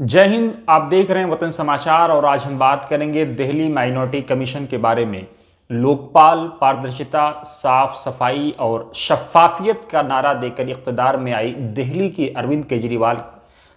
जय हिंद। आप देख रहे हैं वतन समाचार और आज हम बात करेंगे दिल्ली माइनॉरिटी कमीशन के बारे में। लोकपाल, पारदर्शिता, साफ सफाई और शफाफियत का नारा देकर इक़्तिदार में आई दिल्ली की अरविंद केजरीवाल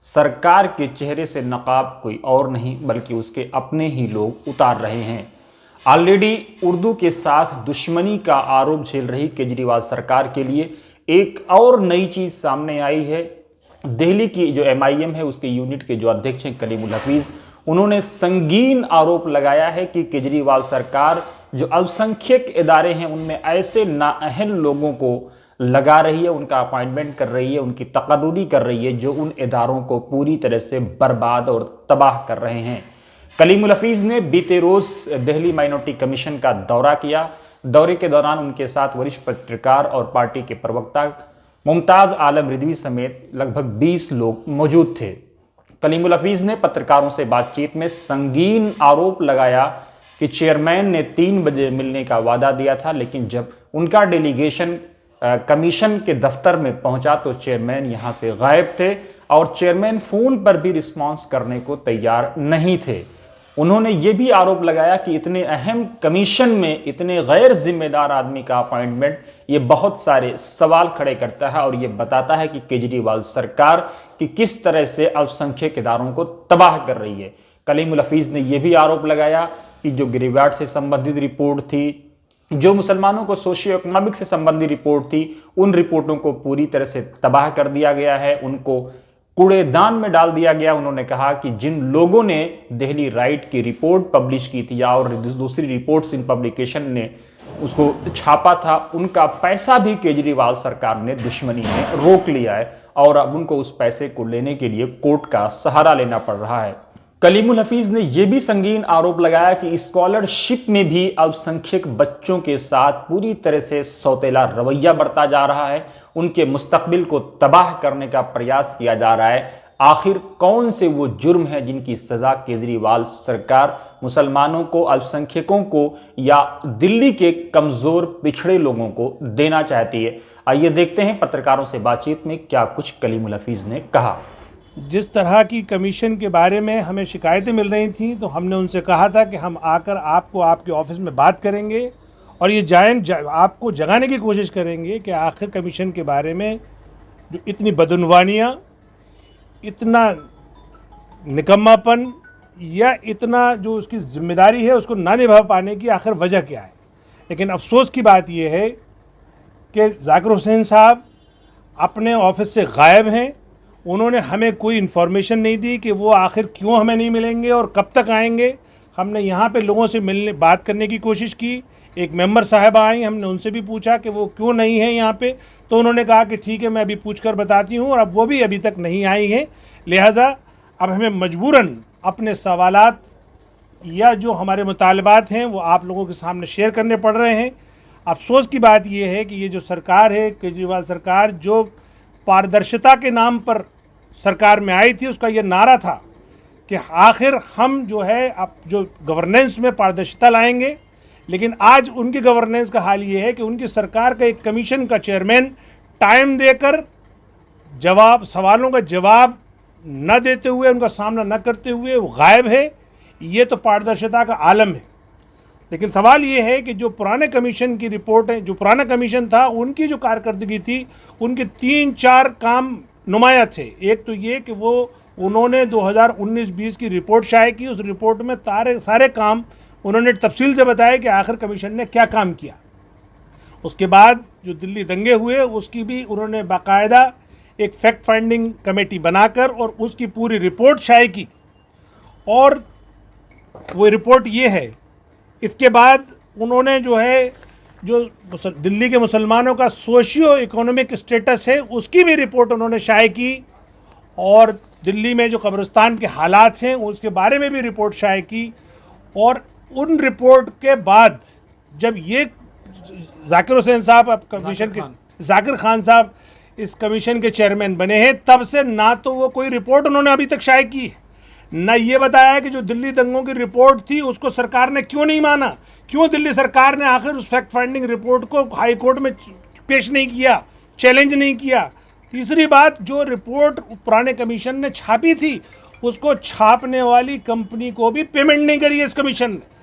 सरकार के चेहरे से नकाब कोई और नहीं बल्कि उसके अपने ही लोग उतार रहे हैं। ऑलरेडी उर्दू के साथ दुश्मनी का आरोप झेल रही केजरीवाल सरकार के लिए एक और नई चीज सामने आई है। दिल्ली की जो MIM है उसके यूनिट के जो अध्यक्ष हैं कलीमुल हफीज, उन्होंने संगीन आरोप लगाया है कि केजरीवाल सरकार जो अल्पसंख्यक इदारे हैं उनमें ऐसे नाअहल लोगों को लगा रही है, उनका अपॉइंटमेंट कर रही है, उनकी तकर्रुरी कर रही है जो उन इदारों को पूरी तरह से बर्बाद और तबाह कर रहे हैं। कलीमुल हफीज ने बीते रोज दिल्ली माइनॉरिटी कमीशन का दौरा किया। दौरे के दौरान उनके साथ वरिष्ठ पत्रकार और पार्टी के प्रवक्ता मुमताज आलम रिजवी समेत लगभग 20 लोग मौजूद थे। कलीमुल हफीज ने पत्रकारों से बातचीत में संगीन आरोप लगाया कि चेयरमैन ने 3 बजे मिलने का वादा दिया था, लेकिन जब उनका डेलीगेशन कमीशन के दफ्तर में पहुंचा तो चेयरमैन यहां से गायब थे और चेयरमैन फोन पर भी रिस्पॉन्स करने को तैयार नहीं थे। उन्होंने ये भी आरोप लगाया कि इतने अहम कमीशन में इतने गैर जिम्मेदार आदमी का अपॉइंटमेंट ये बहुत सारे सवाल खड़े करता है और ये बताता है कि केजरीवाल सरकार की किस तरह से अल्पसंख्यक इदारों को तबाह कर रही है। कलीमुल हफीज ने यह भी आरोप लगाया कि जो गिरिवाड़ से संबंधित रिपोर्ट थी, जो मुसलमानों को सोशियो इकोनॉमिक से संबंधित रिपोर्ट थी, उन रिपोर्टों को पूरी तरह से तबाह कर दिया गया है, उनको कूड़ेदान में डाल दिया गया। उन्होंने कहा कि जिन लोगों ने दिल्ली राइट की रिपोर्ट पब्लिश की थी और दूसरी रिपोर्ट्स इन पब्लिकेशन ने उसको छापा था, उनका पैसा भी केजरीवाल सरकार ने दुश्मनी में रोक लिया है और अब उनको उस पैसे को लेने के लिए कोर्ट का सहारा लेना पड़ रहा है। कलीमुल हफीज ने यह भी संगीन आरोप लगाया कि स्कॉलरशिप में भी अल्पसंख्यक बच्चों के साथ पूरी तरह से सौतेला रवैया बरता जा रहा है, उनके मुस्तकबिल को तबाह करने का प्रयास किया जा रहा है। आखिर कौन से वो जुर्म है जिनकी सजा केजरीवाल सरकार मुसलमानों को, अल्पसंख्यकों को या दिल्ली के कमजोर पिछड़े लोगों को देना चाहती है? आइए देखते हैं पत्रकारों से बातचीत में क्या कुछ कलीमुल हफीज ने कहा। जिस तरह की कमीशन के बारे में हमें शिकायतें मिल रही थी तो हमने उनसे कहा था कि हम आकर आपको आपके ऑफिस में बात करेंगे और ये आपको जगाने की कोशिश करेंगे कि आखिर कमीशन के बारे में जो इतनी बदनवानियाँ, इतना निकम्मापन या इतना जो उसकी जिम्मेदारी है उसको ना निभा पाने की आखिर वजह क्या है। लेकिन अफसोस की बात यह है कि जाकिर हुसैन साहब अपने ऑफिस से गायब हैं। उन्होंने हमें कोई इन्फॉर्मेशन नहीं दी कि वो आखिर क्यों हमें नहीं मिलेंगे और कब तक आएंगे। हमने यहाँ पे लोगों से बात करने की कोशिश की। एक मेंबर साहब आई, हमने उनसे भी पूछा कि वो क्यों नहीं है यहाँ पे, तो उन्होंने कहा कि ठीक है मैं अभी पूछ कर बताती हूँ, और अब वो भी अभी तक नहीं आई हैं। लिहाजा अब हमें मजबूरन अपने सवालात या जो हमारे मुतालबात हैं वो आप लोगों के सामने शेयर करने पड़ रहे हैं। अफसोस की बात यह है कि ये जो सरकार है, केजरीवाल सरकार, जो पारदर्शिता के नाम पर सरकार में आई थी, उसका ये नारा था कि आखिर हम जो है अब जो गवर्नेंस में पारदर्शिता लाएंगे, लेकिन आज उनकी गवर्नेंस का हाल ये है कि उनकी सरकार का एक कमीशन का चेयरमैन टाइम देकर सवालों का जवाब न देते हुए, उनका सामना न करते हुए वो गायब है। ये तो पारदर्शिता का आलम है। लेकिन सवाल ये है कि जो पुराने कमीशन की रिपोर्ट है, जो पुराना कमीशन था, उनकी जो कारकर्दगी थी, उनके 3-4 काम नुमाया थे। एक तो ये कि उन्होंने 2019-20 की रिपोर्ट शाये की। उस रिपोर्ट में सारे काम उन्होंने तफसील से बताया कि आखिर कमीशन ने क्या काम किया। उसके बाद जो दिल्ली दंगे हुए उसकी भी उन्होंने बाकायदा एक फैक्ट फाइंडिंग कमेटी बनाकर और उसकी पूरी रिपोर्ट शाये की, और वो रिपोर्ट ये है। इसके बाद उन्होंने जो दिल्ली के मुसलमानों का सोशियो इकोनॉमिक स्टेटस है उसकी भी रिपोर्ट उन्होंने शाये की, और दिल्ली में जो कब्रिस्तान के हालात हैं उसके बारे में भी रिपोर्ट शाये की। और उन रिपोर्ट के बाद जब ये जाकिर हुसैन साहब अब कमीशन के जाकिर खान साहब इस कमीशन के चेयरमैन बने हैं, तब से ना तो वो कोई रिपोर्ट उन्होंने अभी तक शाये की है, न ये बताया कि जो दिल्ली दंगों की रिपोर्ट थी उसको सरकार ने क्यों नहीं माना, क्यों दिल्ली सरकार ने आखिर उस फैक्ट फाइंडिंग रिपोर्ट को हाई कोर्ट में पेश नहीं किया, चैलेंज नहीं किया। तीसरी बात, जो रिपोर्ट पुराने कमीशन ने छापी थी उसको छापने वाली कंपनी को भी पेमेंट नहीं करी है इस कमीशन ने।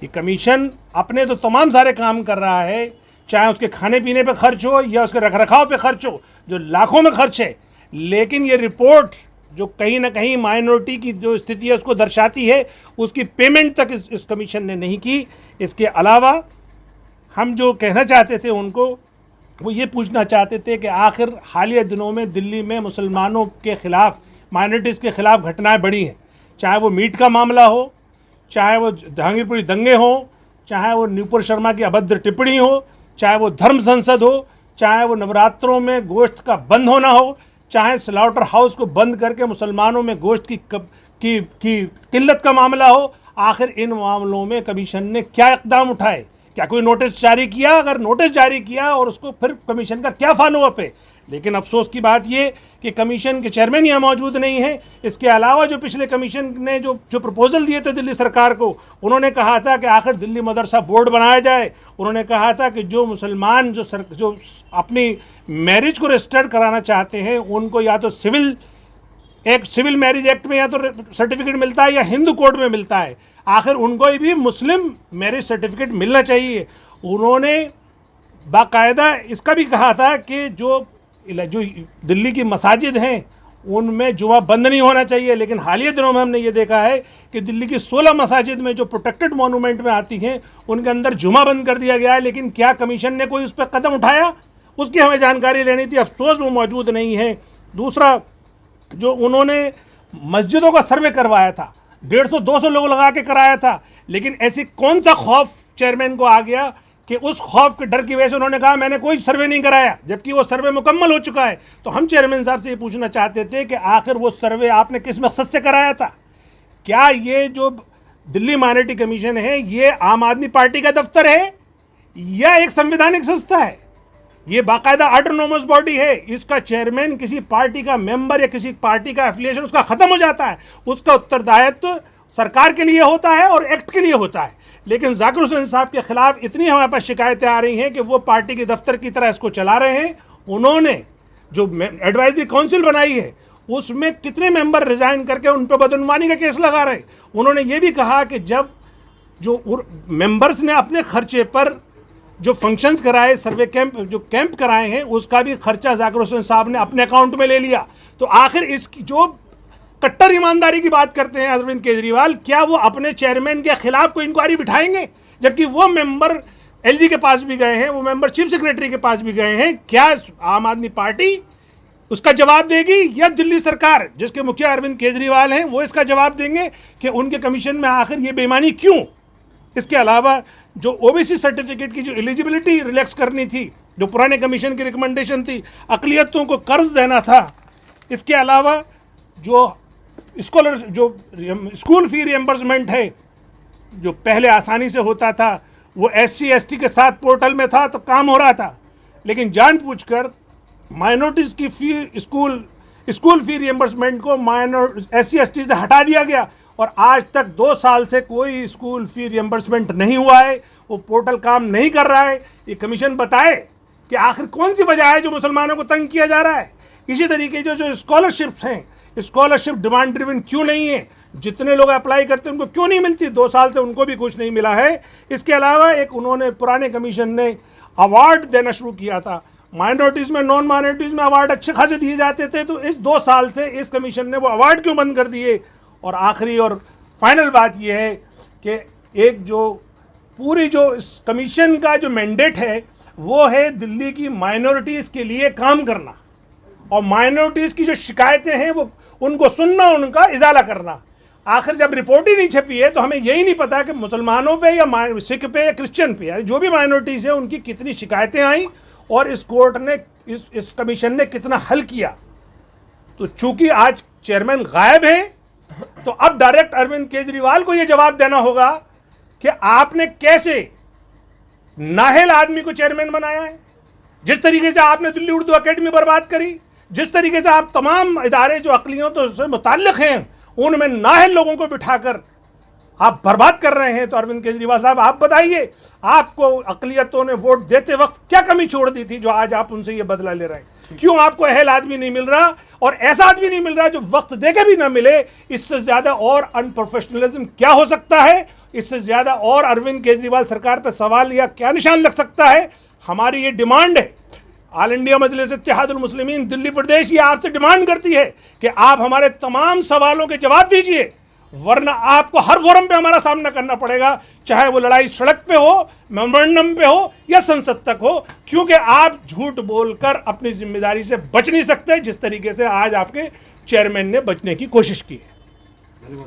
ये कमीशन अपने तो तमाम सारे काम कर रहा है, चाहे उसके खाने पीने पे खर्च हो या उसके रखरखाव पे खर्च हो, जो लाखों में खर्च है, लेकिन ये रिपोर्ट जो कहीं ना कहीं माइनॉरिटी की जो स्थिति है उसको दर्शाती है, उसकी पेमेंट तक इस कमीशन ने नहीं की। इसके अलावा हम जो कहना चाहते थे उनको, वो ये पूछना चाहते थे कि आखिर हालिया दिनों में दिल्ली में मुसलमानों के ख़िलाफ़, माइनॉरिटीज़ के ख़िलाफ़ घटनाएं बढ़ी हैं, चाहे वो मीट का मामला हो, चाहे वो जहांगीरपुरी दंगे हो, चाहे वो न्यूपुर शर्मा की अभद्र टिप्पणी हो, चाहे वो धर्म संसद हो, चाहे वो नवरात्रों में गोश्त का बंद होना हो, चाहे स्लॉटर हाउस को बंद करके मुसलमानों में गोश्त की किल्लत का मामला हो। आखिर इन मामलों में कमीशन ने क्या इक़दाम उठाए? क्या कोई नोटिस जारी किया? अगर नोटिस जारी किया और उसको फिर कमीशन का क्या फॉलोअप है? लेकिन अफसोस की बात ये कि कमीशन के चेयरमैन यहाँ मौजूद नहीं है। इसके अलावा जो पिछले कमीशन ने जो प्रपोजल दिए थे दिल्ली सरकार को, उन्होंने कहा था कि आखिर दिल्ली मदरसा बोर्ड बनाया जाए। उन्होंने कहा था कि जो मुसलमान जो अपनी मैरिज को रजिस्टर्ड कराना चाहते हैं उनको या तो सिविल मैरिज एक्ट में या तो सर्टिफिकेट मिलता है या हिंदू कोड में मिलता है, आखिर उनको भी मुस्लिम मैरिज सर्टिफिकेट मिलना चाहिए। उन्होंने बाकायदा इसका भी कहा था कि जो दिल्ली की मसाजिद हैं उनमें जुमा बंद नहीं होना चाहिए। लेकिन हालिया दिनों में हमने ये देखा है कि दिल्ली की 16 मसाजिद में जो प्रोटेक्टेड मोनूमेंट में आती हैं उनके अंदर जुमा बंद कर दिया गया है। लेकिन क्या कमीशन ने कोई उस पर कदम उठाया? उसकी हमें जानकारी लेनी थी। अफसोस वो मौजूद नहीं है। दूसरा, जो उन्होंने मस्जिदों का सर्वे करवाया था, 150-200 लोग लगा के कराया था, लेकिन ऐसी कौन सा खौफ चेयरमैन को आ गया कि उस खौफ के डर की वजह से उन्होंने कहा मैंने कोई सर्वे नहीं कराया, जबकि वो सर्वे मुकम्मल हो चुका है। तो हम चेयरमैन साहब से ये पूछना चाहते थे कि आखिर वो सर्वे आपने किस मकसद से कराया था? क्या ये जो दिल्ली माइनॉरिटी कमीशन है ये आम आदमी पार्टी का दफ्तर है या एक संवैधानिक संस्था है? ये बाकायदा ऑटोनोमस बॉडी है। इसका चेयरमैन किसी पार्टी का मेंबर या किसी पार्टी का एफिलिएशन उसका ख़त्म हो जाता है, उसका उत्तरदायित्व सरकार के लिए होता है और एक्ट के लिए होता है। लेकिन जाकिर हुसैन साहब के खिलाफ इतनी हमारे पास शिकायतें आ रही हैं कि वो पार्टी के दफ्तर की तरह इसको चला रहे हैं। उन्होंने जो एडवाइजरी काउंसिल बनाई है उसमें कितने मेंबर रिजाइन करके उन पर बदउनवानी का केस लगा रहे हैं। उन्होंने ये भी कहा कि जब जो मेंबर्स ने अपने खर्चे पर जो फंक्शंस कराए, सर्वे कैंप कराए हैं, उसका भी खर्चा जाकिर हुसैन साहब ने अपने अकाउंट में ले लिया। तो आखिर इसकी जो कट्टर ईमानदारी की बात करते हैं अरविंद केजरीवाल, क्या वो अपने चेयरमैन के खिलाफ कोई इंक्वायरी बिठाएंगे? जबकि वो मेंबर एलजी के पास भी गए हैं, वो मेंबर चीफ सेक्रेटरी के पास भी गए हैं। क्या आम आदमी पार्टी उसका जवाब देगी या दिल्ली सरकार, जिसके मुखिया अरविंद केजरीवाल हैं, वो इसका जवाब देंगे कि उनके कमीशन में आखिर ये बेईमानी क्यों? इसके अलावा जो ओबीसी सर्टिफिकेट की जो एलिजिबिलिटी रिलैक्स करनी थी, जो पुराने कमीशन की रिकमेंडेशन थी, अक़लियतों को कर्ज देना था। इसके अलावा जो स्कूल फ़ी रिएम्बर्समेंट है, जो पहले आसानी से होता था, वो SC ST के साथ पोर्टल में था तो काम हो रहा था, लेकिन जानबूझकर माइनॉरिटीज़ की स्कूल फ़ी रिएम्बर्समेंट को SC ST से हटा दिया गया और आज तक 2 साल से कोई स्कूल फ़ी रिएम्बर्समेंट नहीं हुआ है। वो पोर्टल काम नहीं कर रहा है। ये कमीशन बताए कि आखिर कौन सी वजह है जो मुसलमानों को तंग किया जा रहा है। इसी तरीके जो स्कॉलरशिप्स हैं, स्कॉलरशिप डिमांड ड्रिवन क्यों नहीं है? जितने लोग अप्लाई करते हैं उनको क्यों नहीं मिलती? 2 साल से उनको भी कुछ नहीं मिला है। इसके अलावा एक उन्होंने पुराने कमीशन ने अवार्ड देना शुरू किया था, माइनॉरिटीज़ में, नॉन माइनॉरिटीज़ में अवार्ड अच्छे खासे दिए जाते थे, तो इस 2 साल से इस कमीशन ने वो अवार्ड क्यों बंद कर दिए? और आखिरी और फाइनल बात यह है कि एक जो पूरी जो इस कमीशन का जो मैंडेट है वो है दिल्ली की माइनॉरिटीज़ के लिए काम करना और माइनॉरिटीज़ की जो शिकायतें हैं वो उनको सुनना, उनका इजाला करना। आखिर जब रिपोर्ट ही नहीं छपी है तो हमें यही नहीं पता कि मुसलमानों पे या सिख पे या क्रिश्चियन पे, यानी जो भी माइनॉरिटीज़ हैं उनकी कितनी शिकायतें आई और इस कोर्ट ने इस कमीशन ने कितना हल किया। तो चूँकि आज चेयरमैन गायब हैं तो अब डायरेक्ट अरविंद केजरीवाल को यह जवाब देना होगा कि आपने कैसे नाअहल आदमी को चेयरमैन बनाया है। जिस तरीके से आपने दिल्ली उर्दू अकेडमी बर्बाद करी, जिस तरीके से आप तमाम इदारे जो अक़लियतों से मुताल्लिक़ हैं उनमें नाअहल लोगों को बिठाकर आप बर्बाद कर रहे हैं। तो अरविंद केजरीवाल साहब, आप बताइए, आपको अक़लियतों ने वोट देते वक्त क्या कमी छोड़ दी थी जो आज आप उनसे ये बदला ले रहे हैं? क्यों आपको अहल आदमी नहीं मिल रहा, और ऐसा आदमी नहीं मिल रहा जो वक्त देके भी ना मिले? इससे ज्यादा और अनप्रोफेशनलिज्म क्या हो सकता है? इससे ज्यादा और अरविंद केजरीवाल सरकार पर सवाल या क्या निशान लग सकता है? हमारी ये डिमांड है, ऑल इंडिया मजलिस इत्तेहादुल मुस्लिमीन दिल्ली प्रदेश ये आपसे डिमांड करती है कि आप हमारे तमाम सवालों के जवाब दीजिए, वरना आपको हर फोरम पे हमारा सामना करना पड़ेगा, चाहे वो लड़ाई सड़क पे हो, मेमोरेंडम पे हो या संसद तक हो, क्योंकि आप झूठ बोलकर अपनी जिम्मेदारी से बच नहीं सकते जिस तरीके से आज आपके चेयरमैन ने बचने की कोशिश की है।